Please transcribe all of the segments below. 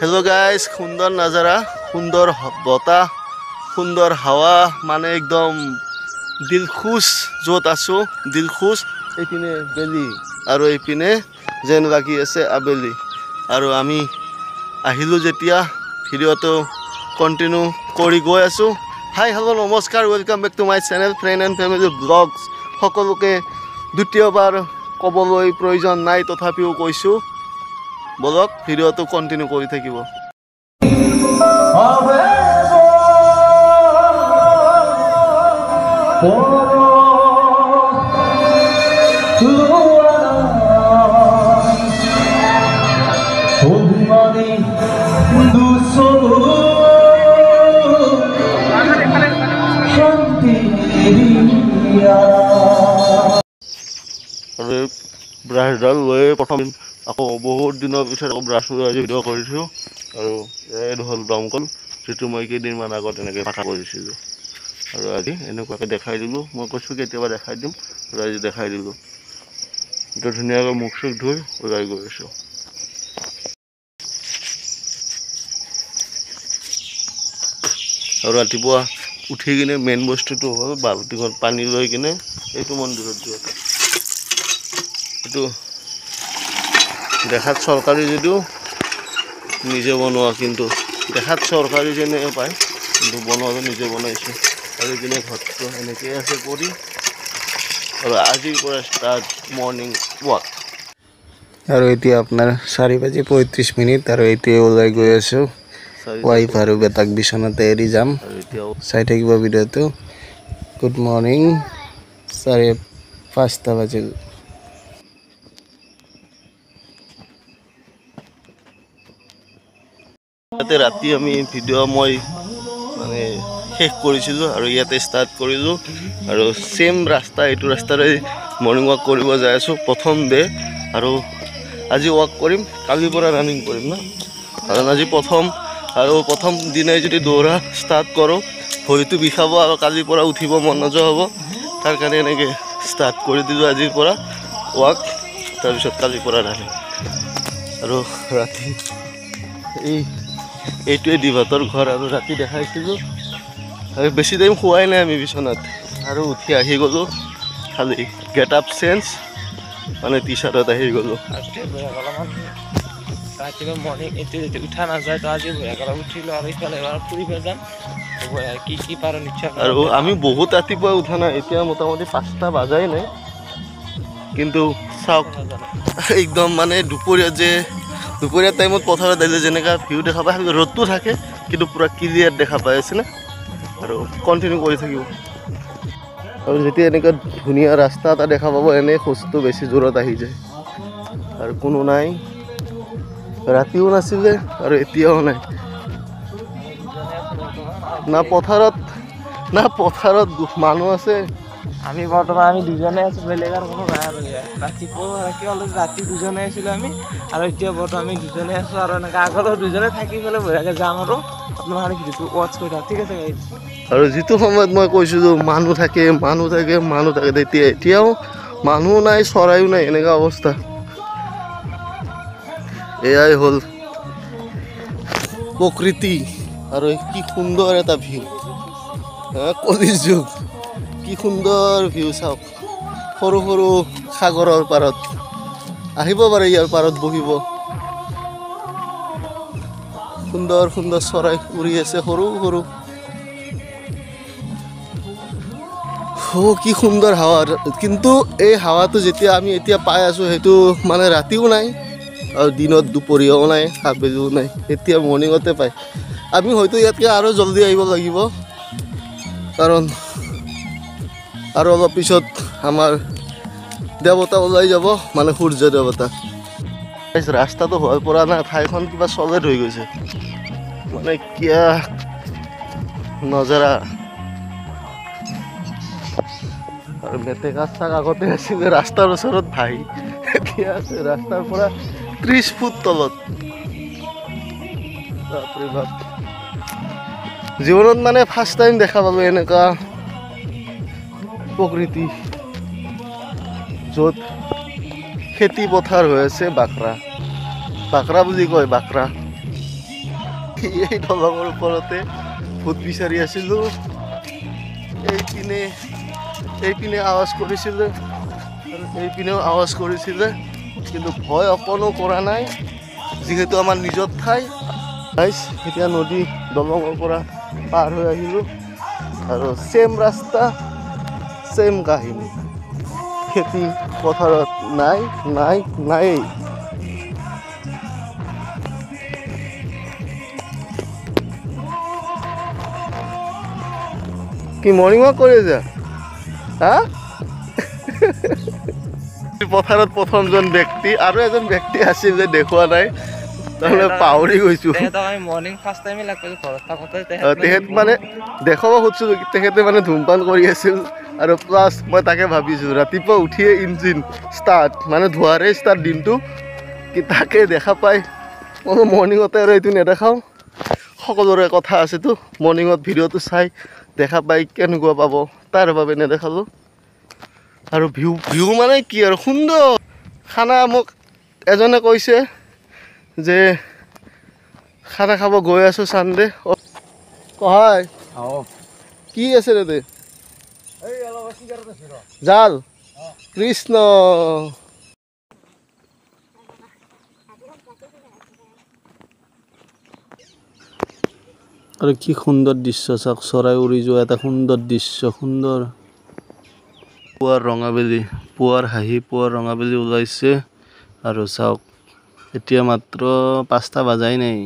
Hello guys सुंदर नजारा सुंदर बता सुंदर हावा माने एकदम दिल खुश जोत आसो दिल खुश एपिने बेली और एपिने जेन लागी आसे आबेली और आमी आहिलु जेतिया भिडिओটো कन्टिन्यू करि गय आसो। हाय हेलो नमस्कार welcome back to my channel friend and family blogs सकलोके द्वितीयबार कबलै प्रयोजन नाई तथापिও কৈছো बोलक भिडिओটো कन्टिन्यू करि থাকিব। ब्राशडाल लै प्रथम আকৌ বহুত দিনৰ পিছত ব্ৰাছ আজি ভিডিঅ' কৰিছোঁ আৰু এইটো হ'ল দমকল যিটো মই কেইদিনমান আগত এনেকৈ পাতা কৰিছিলোঁ আৰু আজি এনেকুৱাকৈ দেখাই দিলোঁ। মই কৈছোঁ কেতিয়াবা দেখাই দিম আৰু আজি দেখাই দিলোঁ। এইটো ধুনীয়াকৈ মুখ চুখ ধুই ওলাই গৈছোঁ। আৰু ৰাতিপুৱা উঠি কিনে মেইন বস্তুটো হ'ল বাল্টিখন পানী লৈ কিনে এইটো মন্দিৰত যোৱা। এইটো দেখাত সৰকাৰি যদিও নিজে বনোৱা কিন্তু দেখাত সৰকাৰি যেনে পায় কিন্তু বনোৱাটো নিজে বনাইছে আৰু এইপিনে ঘৰটো এনেকৈ আছে পৰি আৰু আজিৰ পৰা ষ্টাৰ্ট মৰ্নিং ৱাক। আৰু এতিয়া আপোনাৰ 4:35 আৰু এতিয়া ওলাই গৈ আছোঁ ৱাইফ আৰু বেটাক বিচনাতে এৰি যাম। চাই থাকিব ভিডিঅ'টো। গুড মৰ্নিং 5:30 বাজিল। राति आमी भिडिओ मैं माने शेष करिছিলোঁ আৰু ইয়াতে स्टार्ट কৰিলোঁ আৰু सेम रास्ता এইটো ৰাস্তাৰে मर्निंग वाक কৰিব যাই আছোঁ প্ৰথম ডে আৰু আজি वाक কৰিম কালিৰ পৰা ৰানিং কৰিম না কাৰণ আজি প্ৰথম দিনাই যদি দৌৰা স্টাर्ट কৰোঁ ভৰিটো বিষাব আৰু কালিৰ পৰা উঠিব মন নোযোৱা হ'ব তাৰ কাৰণে এনেকৈ স্টাर्ट কৰি দিলোঁ আজিৰ পৰা वाक তাৰপিছত কালিৰ পৰা ৰানিং আৰু ৰাতি এইটোৱে দিভাতৰ ঘৰ আৰু ৰাতি দেখাইছিলোঁ আৰু বেছি টাইম শুৱাই নাই আমি বিচনাত আৰু উঠি আহি গ'লোঁ খালি গেট আপ চেঞ্জ মানে টি চাৰ্টত আহি গ'লোঁ। ৰাতিপুৱা মৰ্ণিং এইটো উঠা নাযায় তো আজি উঠিলোঁ আৰু ইফালে ফুৰিব যাম কি পাৰোঁ নিশ্চয়। আৰু আমি বহুত ৰাতিপুৱা উঠা নাই এতিয়া মোটামুটি 5টা বাজাই নাই কিন্তু চাওক একদম মানে দুপৰীয়া টাইমত পথাৰত আহিলে যেনেকা ভিউ দেখা পায় ৰ'দটো থাকে কিন্তু পুৰা ক্লিয়াৰ দেখা পাই আছে না আৰু কণ্টিনিউ কৰি থাকিব আৰু যেতিয়া এনেকুৱা ধুনীয়া ৰাস্তা এটা দেখা পাব এনে খোজটো বেছি জোৰত আহি যায় আৰু কোনো নাই ৰাতিও নাছিলে আৰু এতিয়াও নাই না পথাৰত মানুহ আছে। আমি বৰ্তমান আমি দুজনে আছোঁ বেলেগ আৰু কোনো নাই আৰু ৰাতিপুৱা ৰাতি দুজনে আছিলোঁ আমি আৰু এতিয়া বৰ্তমান আমি দুজনে আছোঁ আৰু এনেকৈ আগলৈ দুজনে থাকি পেলাই বঢ়িয়াকৈ যাম আৰু আপোনালোকে ভিডিঅ'টো ৱাটচ কৰি থাকক ঠিক আছে। আৰু যিটো সময়ত মই কৈছিলোঁ মানুহ থাকে তেতিয়া এতিয়াও মানুহ নাই চৰাইও নাই এনেকুৱা অৱস্থা। এয়াই হ'ল প্ৰকৃতি আৰু কি সুন্দৰ এটা ভিউ কলিৰ যুগ কি সুন্দৰ ভিউ চাওক সৰু সৰু সাগৰৰ পাৰত আহিব পাৰে ইয়াৰ পাৰত বহিব সুন্দৰ সুন্দৰ চৰাই উৰি আছে সৰু সৰু কি সুন্দৰ হাৱা কিন্তু এই হাৱাটো যেতিয়া আমি এতিয়া পাই আছোঁ সেইটো মানে ৰাতিও নাই আৰু দিনত দুপৰীয়াও নাই আবেলিও নাই এতিয়া মৰ্ণিঙতে পায়। আমি হয়তো ইয়াতকৈ আৰু জলদি আহিব লাগিব কাৰণ আৰু অলপ পিছত আমাৰ দেৱতা ওলাই যাব মানে সূৰ্য দেৱতা। ৰাস্তাটো হৈ পৰা নাই ঠাইখন কিবা চলেট হৈ গৈছে মানে কিয়া নজাৰা আৰু মেটেকা চাক আগতে আছিলে ৰাস্তাৰ ওচৰত ভাই এতিয়া আছে ৰাস্তাৰ পৰা 30 ফুট তলত। বাপৰে বাপ জীৱনত মানে ফাৰ্ষ্ট টাইম দেখা পালোঁ এনেকুৱা প্ৰকৃতি য'ত খেতি পথাৰ হৈ আছে বাকৰা বুলি কয় বাকৰা এই দলঙৰ ওপৰতে ভূত বিচাৰি আছিলোঁ। এইপিনে আৱাজ কৰিছিলে আৰু এইপিনেও আৱাজ কৰিছিলে, কিন্তু ভয় অকণো কৰা নাই যিহেতু আমাৰ নিজৰ ঠাই। এতিয়া নদী দলঙৰ পৰা পাৰ হৈ আহিলোঁ আৰু ছেম ৰাস্তা ছেম কাহিনী। খেতি পথাৰত নাই। কি মৰ্ণিং ৱাক কৰি আছা? হা? পথাৰত প্ৰথমজন ব্যক্তি আৰু এজন ব্যক্তি আছিল যে দেখুওৱা নাই, তাৰমানে পাহৰি গৈছোঁ। তেখেত মানে দেখাব খুজিছিলোঁ, তেখেতে মানে ধূমপান কৰি আছিল আৰু প্লাছ মই তাকে ভাবিছোঁ ৰাতিপুৱা উঠিয়ে ইঞ্জিন ষ্টাৰ্ট, মানে ধোৱাৰে ষ্টাৰ্ট দিনটো, কি তাকে দেখা পাই মই মৰ্ণিঙতে আৰু এইটো নেদেখাওঁ। সকলোৰে কথা আছেতো, মৰ্ণিঙত ভিডিঅ'টো চাই দেখা পাই কেনেকুৱা পাব, তাৰ বাবে নেদেখালোঁ। আৰু ভিউ মানে কি আৰু সুন্দৰ। খানা মোক এজনে কৈছে যে খানা খাব গৈ আছোঁ চানডে। কহাই কি আছে তাতে? জাল কৃষ্ণ। আৰু কি সুন্দৰ দৃশ্য চাওক, চৰাই উৰি যোৱা এটা সুন্দৰ দৃশ্য, সুন্দৰ। পুৱাৰ হাঁহি পুৱাৰ ৰঙাবেলি ওলাইছে আৰু চাওক এতিয়া মাত্ৰ 5টা বাজাই নাই।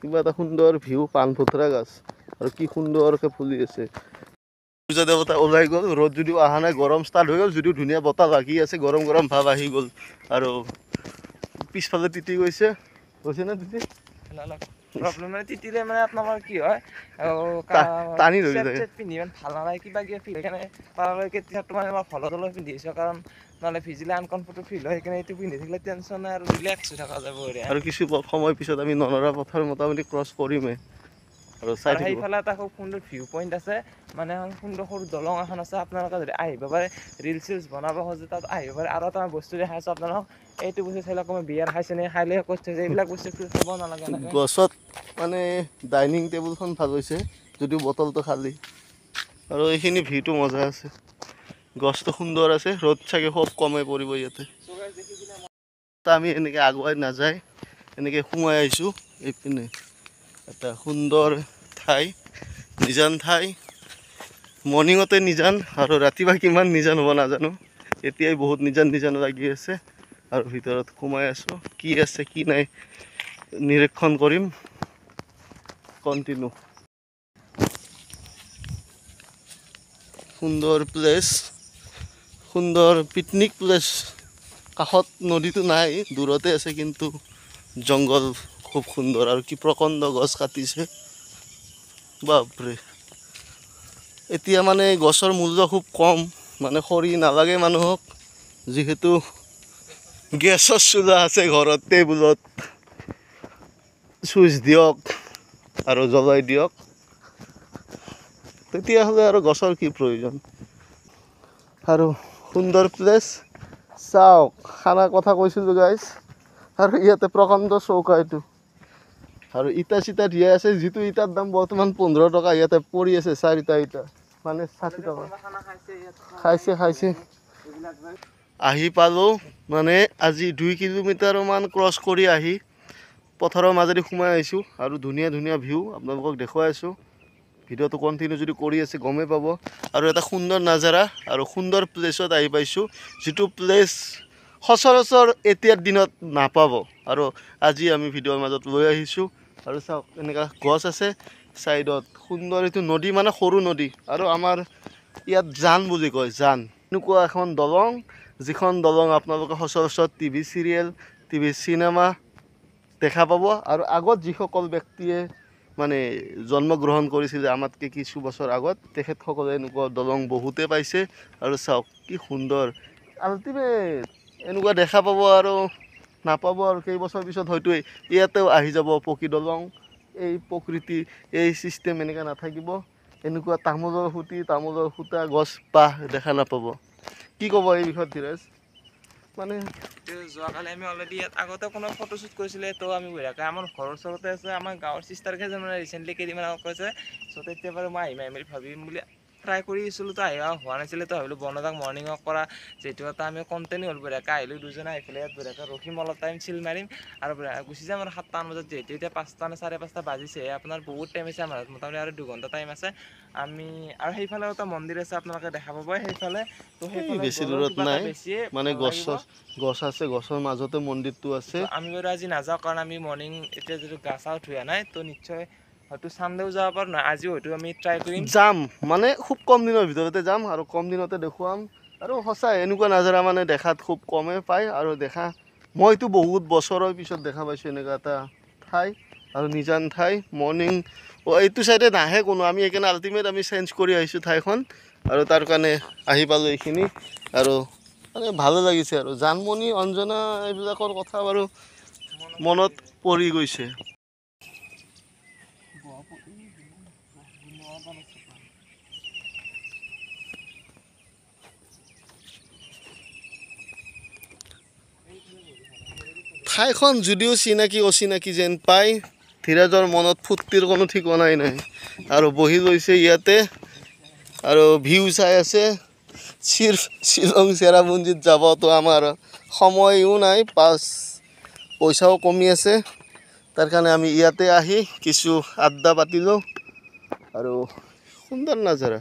কিবা এটা সুন্দৰ ভিউ, পাণ ফুটৰা গাছ আৰু কি সুন্দৰকে ফুলি আছে। সূৰ্য দেৱতা ওলাই গ'ল, ৰ'দ যদিও অহা নাই, গৰম ষ্টাৰ্ট হৈ গ'ল, যদিও ধুনীয়া বতাহ লাগি আছে, গৰম ভাৱ আহি গ'ল। আৰু পিছফালে তিতি গৈছে নে তিতি? প্ৰব্লেম মানে তিতিলে মানে আপোনালোকৰ কি হয়, টানি ধৰি যায়। পিন্ধি ইমান ভাল নালাগে, কিবা ফিল সেইকাৰণে পাৰালৈকে টি-চাৰ্টটো মানে মই ভলদলৈ পিন্ধি আহিছোঁ, কাৰণ নহ'লে ভিজিলে আনকমফৰ্টেবল ফিল হয়। সেইকাৰণে এইটো পিন্ধি থাকিলে টেনশ্যন নাই আৰু ৰিলেক্স হৈ থকা যাব। আৰু কিছু সময় পিছত আমি ননৰা পথাৰ মোটামুটি ক্ৰছ কৰিমেই। আৰু সেইফালে এটা খুব সুন্দৰ ভিউ পইণ্ট আছে, মানে সুন্দৰ সৰু দলং এখন আছে। আপোনালোকে যদি আহিব পাৰে, ৰিলচ বনাব খোজে তাত আহিব পাৰে। আৰু এটা বস্তু দেখাই আছোঁ আপোনালোকক, এইটো বস্তু চাই লওক, মই বিয়াৰ খাইছে নে খাই লৈ কৈছে যে এইবিলাক বস্তু খাব নালাগে। গছত মানে ডাইনিং টেবুলখন ভাল হৈছে, যদিও বটলটো খালী। আৰু এইখিনি ভিউটো মজা আছে, গছটো সুন্দৰ আছে, ৰ'দ চাগে খুব কমে পৰিব ইয়াতে। আমি এনেকৈ আগুৱাই নাযায় এনেকৈ সোমাই আহিছোঁ এইপিনে এটা সুন্দৰ ঠাই, নিজান ঠাই। মৰ্ণিঙতে নিজান আৰু ৰাতিপুৱা কিমান নিজান হ'ব নাজানো, এতিয়াই বহুত নিজান লাগি আছে। আৰু ভিতৰত সোমাই আছোঁ, কি আছে কি নাই নিৰীক্ষণ কৰিম। কণ্টিনিউ। সুন্দৰ প্লেচ, সুন্দৰ পিকনিক প্লেচ। কাষত নদীটো নাই, দূৰতে আছে, কিন্তু জংঘল খুব সুন্দৰ আৰু কি প্ৰকাণ্ড গছ কাটিছে বাপৰে। এতিয়া মানে গছৰ মূল্য খুব কম, মানে খৰি নালাগে মানুহক, যিহেতু গেছৰ চুলা আছে ঘৰত, টেবুলত চুইচ দিয়ক আৰু জ্বলাই দিয়ক, তেতিয়াহ'লে আৰু গছৰ কি প্ৰয়োজন। আৰু সুন্দৰ প্লেচ চাওক, খানাৰ কথা কৈছিলোঁ গাইজ। আৰু ইয়াতে প্ৰকাণ্ড চৌকা এইটো, আৰু ইটা চিটা দিয়া আছে, যিটো ইটাৰ দাম বৰ্তমান 15 টকা। ইয়াতে পৰি আছে 4টা ইটা, মানে 60 টকা। খাইছে আহি পালোঁ, মানে আজি 2 কিলোমিটাৰমান ক্ৰছ কৰি আহি পথাৰৰ মাজেদি সোমাই আহিছোঁ। আৰু ধুনীয়া ভিউ আপোনালোকক দেখুৱাই আছোঁ। ভিডিঅ'টো কণ্টিনিউ যদি কৰি আছে গমেই পাব। আৰু এটা সুন্দৰ নাজাৰা আৰু সুন্দৰ প্লেচত আহি পাইছোঁ, যিটো প্লেচ সচৰাচৰ এতিয়াৰ দিনত নাপাব। আৰু আজি আমি ভিডিঅ'ৰ মাজত লৈ আহিছোঁ। আৰু চাওক এনেকুৱা গছ আছে ছাইডত, সুন্দৰ এইটো নদী, মানে সৰু নদী। আৰু আমাৰ ইয়াত জান বুলি কয়, জান। এনেকুৱা এখন দলং, যিখন দলং আপোনালোকে সচৰাচৰ টিভি চিৰিয়েল, টিভি চিনেমা দেখা পাব। আৰু আগত যিসকল ব্যক্তিয়ে মানে জন্মগ্ৰহণ কৰিছিলে আমাতকৈ কিছু বছৰ আগত, তেখেতসকলে এনেকুৱা দলং বহুতে পাইছে। আৰু চাওক কি সুন্দৰ, আল্টিমেট এনেকুৱা দেখা পাব। আৰু নাপাব আৰু কেইবছৰ পিছত হয়তো ইয়াতেও আহি যাব পকী দলং। এই প্ৰকৃতি, এই চিষ্টেম এনেকৈ নাথাকিব। এনেকুৱা তামোলৰ খুঁটা, গছ বাঁহ দেখা নাপাব। কি ক'ব এই বিষয়ত ধীৰাজ? মানে যোৱাকালি আমি অলৰেডি ইয়াত আগতে কোনো ফটোশ্বুট কৰিছিলে তো আমি বঢ়িয়াকৈ আমাৰ ঘৰৰ ওচৰতে আছে আমাৰ গাঁৱৰ চিষ্টাৰকেইজন মানে ৰিচেণ্টলি কেইদিনমান আগত কৈছে চ' তেতিয়া বাৰু মই আহিম বুলি ভাবিম বুলি ট্ৰাই কৰি আছিলোঁ তো আহিব হোৱা নাছিলে তো ভাবিলোঁ বনদাক মৰ্ণিং ৱাক কৰা যিহেতু এটা আমি কণ্টেণ্ট হ'ল বঢ়িয়াকৈ আহিলোঁ দুজনে আহিফালে ইয়াত বঢ়িয়াকৈ ৰখিম অলপ টাইম চিল মাৰিম আৰু গুচি যাম আৰু 7টা মান বজাত যিহেতু এতিয়া 5টা নে 5:30 বাজিছেহে আপোনাৰ বহুত টাইম আছে আমাৰ মোটামুটি আৰু 2 ঘণ্টা টাইম আছে আমি আৰু সেইফালে এটা মন্দিৰ আছে আপোনালোকে দেখা পাব সেইফালে তো সেইফালে বেছি গ'লেও দূৰত কিবা এটা নাই বেছিয়ে মানে ভাল লাগিব গছ আছে গছৰ মাজতে মন্দিৰটো আছে আমি বাৰু আজি নাযাওঁ কাৰণ আমি মৰ্ণিং এতিয়া যিটো গা চা ধুই নাই তো নিশ্চয় হয়তো চানডেও যাব পাৰোঁ নহয় আজিও হয়তো আমি ট্ৰাই কৰিম যাম মানে খুব কম দিনৰ ভিতৰতে যাম আৰু কম দিনতে দেখুৱাম আৰু সঁচাই এনেকুৱা নাজাৰা মানে দেখাত খুব কমেই পায় আৰু দেখা মইতো বহুত বছৰৰ পিছত দেখা পাইছোঁ এনেকুৱা এটা ঠাই আৰু নিজান ঠাই মৰ্ণিং এইটো চাইডে নাহে কোনো আমি সেইকাৰণে আল্টিমেট আমি চেঞ্জ কৰি আহিছোঁ ঠাইখন আৰু তাৰ কাৰণে আহি পালোঁ এইখিনি আৰু মানে ভালো লাগিছে আৰু জানমণি অঞ্জনা এইবিলাকৰ কথা বাৰু মনত পৰি গৈছে ঠাইখন যদিও চিনাকি অচিনাকি যেন পায় ধীৰাজৰ মনত ফূৰ্তিৰ কোনো ঠিকনাই নাই আৰু বহি লৈছে ইয়াতে আৰু ভিউ চাই আছে শ্বিলং চেৰাপুঞ্জীত যাবতো আমাৰ সময়ো নাই পইচাও কমি আছে তাৰ কাৰণে আমি ইয়াতে আহি কিছু আড্ডা পাতিলোঁ আৰু সুন্দৰ নাজাৰা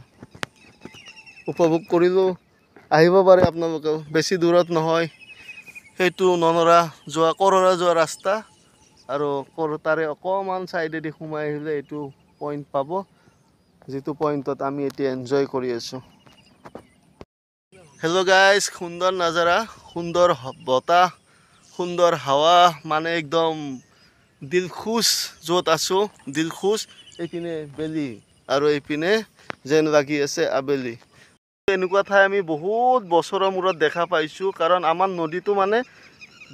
উপভোগ কৰিলোঁ আহিব পাৰে আপোনালোকেও বেছি দূৰত নহয় সেইটো ননৰা যোৱা কৰৰা যোৱা ৰাস্তা আৰু তাৰে অকণমান চাইডেদি সোমাই আহিলে এইটো পইণ্ট পাব যিটো পইণ্টত আমি এতিয়া এনজয় কৰি আছোঁ হেল্ল' গাইজ সুন্দৰ নাজাৰা সুন্দৰ বতাহ সুন্দৰ হাৱা মানে একদম দিলখুচ য'ত আছোঁ দিলখুচ এইপিনে বেলি আৰু এইপিনে যেন লাগি আছে আবেলি এনেকুৱা ঠাই আমি বহুত বছৰৰ মূৰত দেখা পাইছোঁ কাৰণ আমাৰ নদীটো মানে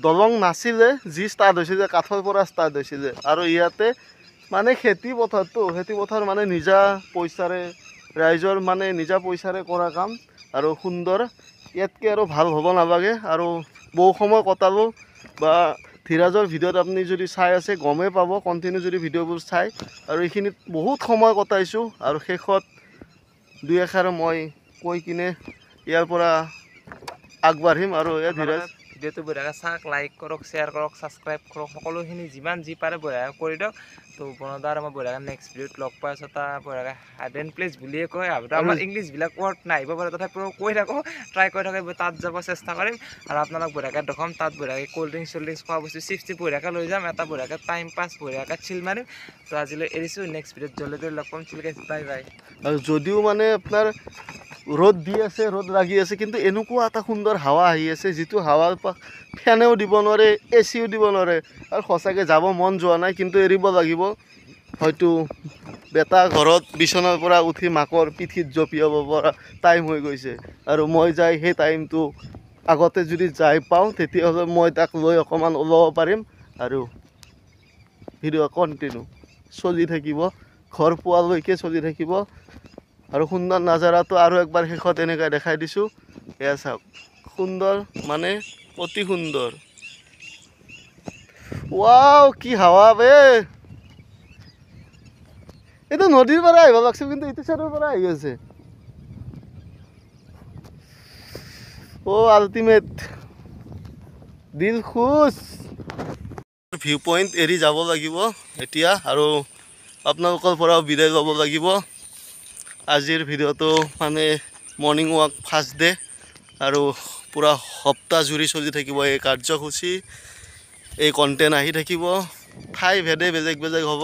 দলং নাছিলে যি ষ্টাৰ্ট হৈছিলে কাঠৰ পৰা ষ্টাৰ্ট হৈছিলে আৰু ইয়াতে মানে খেতি পথাৰ মানে নিজা পইচাৰে ৰাইজৰ মানে নিজা পইচাৰে কৰা কাম আৰু সুন্দৰ ইয়াতকৈ আৰু ভাল হ'ব নালাগে আৰু বহু সময় কটালোঁ বা ধীৰাজৰ ভিডিঅ'ত আপুনি যদি চাই আছে গমেই পাব কণ্টিনিউ যদি ভিডিঅ'বোৰ চাই আৰু এইখিনিত বহুত সময় কটাইছোঁ আৰু শেষত দুই এষাৰ মই কৈ কিনে ইয়াৰ পৰা আগবাঢ়িম আৰু ধীৰাজ ভিডিঅ'টো বঢ়িয়াকৈ চাওক লাইক কৰক শ্বেয়াৰ কৰক ছাবস্ক্ৰাইব কৰক সকলোখিনি যিমান যি পাৰে বঢ়িয়াকৈ কৰি দিয়ক তো বনদা আৰু মই বঢ়িয়াকৈ নেক্সট ভিডিঅ'ত লগ পাই আছোঁ এটা বঢ়িয়াকৈ হাইডেন প্লেচ বুলিয়ে কয় আৰু আমাৰ ইংলিছবিলাক ৱৰ্ড নাহিব পাৰে তথাপিও কৈ থাকোঁ ট্ৰাই কৰি থাকোঁ তাত যাব চেষ্টা কৰিম আৰু আপোনালোক বঢ়িয়াকৈ দেখাম তাত বঢ়িয়াকৈ ক'ল্ড ড্ৰিংকছ খোৱা বস্তু চিপছ বঢ়িয়াকৈ লৈ যাম এটা বঢ়িয়াকৈ টাইম পাছ বঢ়িয়াকৈ চিল মাৰিম তো আজিলৈ এৰিছোঁ নেক্সট ভিডিঅ'ত জল্দি লগ পাম চিল গাইজ বাই বাই আৰু যদিও মানে আপোনাৰ ৰ'দ দি আছে ৰ'দ লাগি আছে কিন্তু এনেকুৱা এটা সুন্দৰ হাৱা আহি আছে যিটো হাৱাৰ ফেনেও দিব নোৱাৰে এচিও দিব নোৱাৰে আৰু সঁচাকৈ যাব মন যোৱা নাই কিন্তু এৰিব লাগিব হয়তো বেটা ঘৰত বিচনাৰ পৰা উঠি মাকৰ পিঠিত জঁপিয়াব পৰা টাইম হৈ গৈছে আৰু মই যাই সেই টাইমটো আগতে যদি যাই পাওঁ তেতিয়াহ'লে মই তাক লৈ অকণমান ওলাব পাৰিম আৰু ভিডিঅ' কণ্টিনিউ চলি থাকিব ঘৰ পোৱালৈকে চলি থাকিব আৰু সুন্দৰ নাজাৰাটো আৰু একবাৰ শেষত এনেকৈ দেখাই দিছোঁ এয়া চাওক সুন্দৰ মানে অতি সুন্দৰ ৱাও কি হাৱা বে এইটো নদীৰ পৰা আহিব লাগিছিল কিন্তু এইটো চাইডৰ পৰা আহি আছে আল্টিমেট দিল খুচ ভিউ পইণ্ট এৰি যাব লাগিব এতিয়া আৰু আপোনালোকৰ পৰাও বিদায় ল'ব লাগিব আজিৰ ভিডিঅ'টো মানে মৰ্ণিং ৱাক ফাৰ্ষ্ট ডে আৰু পূৰা সপ্তাহ জুৰি চলি থাকিব এই কাৰ্যসূচী এই কণ্টেণ্ট আহি থাকিব ঠাই ভেদে বেলেগ বেলেগ হ'ব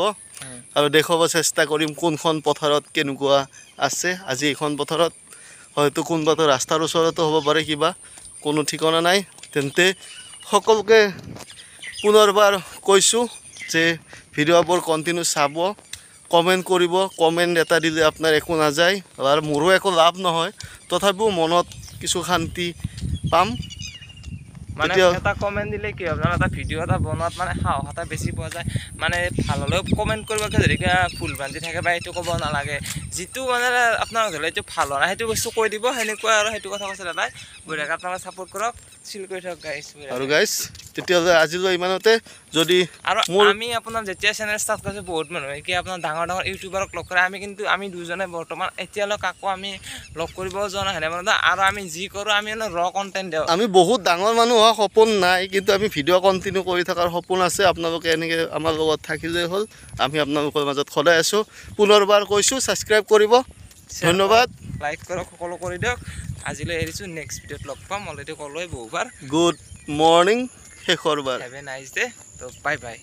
আৰু দেখুৱাব চেষ্টা কৰিম কোনখন পথাৰত কেনেকুৱা আছে আজি এইখন পথাৰত হয়তো কোনোবাটো ৰাস্তাৰ ওচৰতো হ'ব পাৰে কিবা কোনো ঠিকনা নাই তেন্তে সকলোকে পুনৰবাৰ কৈছোঁ যে ভিডিঅ'বোৰ কণ্টিনিউ চাব কমেণ্ট কৰিব কমেণ্ট এটা দিলে আপোনাৰ একো নাযায় আৰু মোৰো একো লাভ নহয় তথাপিও মনত কিছু শান্তি পাম মানে তেতিয়া এটা কমেণ্ট দিলে কি হ'ব জানো এটা ভিডিঅ' এটা বনোৱাত মানে সাহস এটা বেছি পোৱা যায় মানে ভাল হ'লেও কমেণ্ট কৰিবকে যদি ভুল ভ্ৰান্তি থাকে বা এইটো ক'ব নালাগে যিটো মানে আপোনাৰ ধৰি লওক এইটো ভাল হোৱা নাই সেইটো বস্তু কৈ দিব সেনেকুৱা আৰু সেইটো কথা কৈছে দাদাই বঢ়িয়াকৈ আপোনালোকে ছাপোৰ্ট কৰক চিল কৰি থাকক গাইছ আৰু গাইছ তেতিয়াহ'লে আজিলৈ ইমানতে যদি আৰু আমি আপোনাৰ যেতিয়া চেনেল ষ্টাৰ্ট কৰিছোঁ বহুত মানুহে কি আপোনাৰ ডাঙৰ ডাঙৰ ইউটিউবাৰক লগ কৰে আমি দুজনে বৰ্তমান এতিয়ালৈ কাকো আমি লগ কৰিবও যোৱা নাই সেনে আৰু আমি যি কৰোঁ আমি ৰ কণ্টেণ্ট দিওঁ আমি বহুত ডাঙৰ মানুহ হোৱা সপোন নাই কিন্তু আমি ভিডিঅ' কণ্টিনিউ কৰি থকাৰ সপোন আছে আপোনালোকে এনেকৈ আমাৰ লগত থাকিলেই হ'ল আমি আপোনালোকৰ মাজত সদায় আছোঁ পুনৰবাৰ কৈছোঁ ছাবস্ক্ৰাইব কৰিব ধন্যবাদ লাইক কৰক সকলো কৰি দিয়ক আজিলৈ এৰিছোঁ নেক্সট ভিডিঅ'ত লগ পাম অলৰেডি ক'লোৱে বহুবাৰ গুড মৰ্ণিং শেষৰ বাৰ হেভ এ নাইচ ডে তো বাই বাই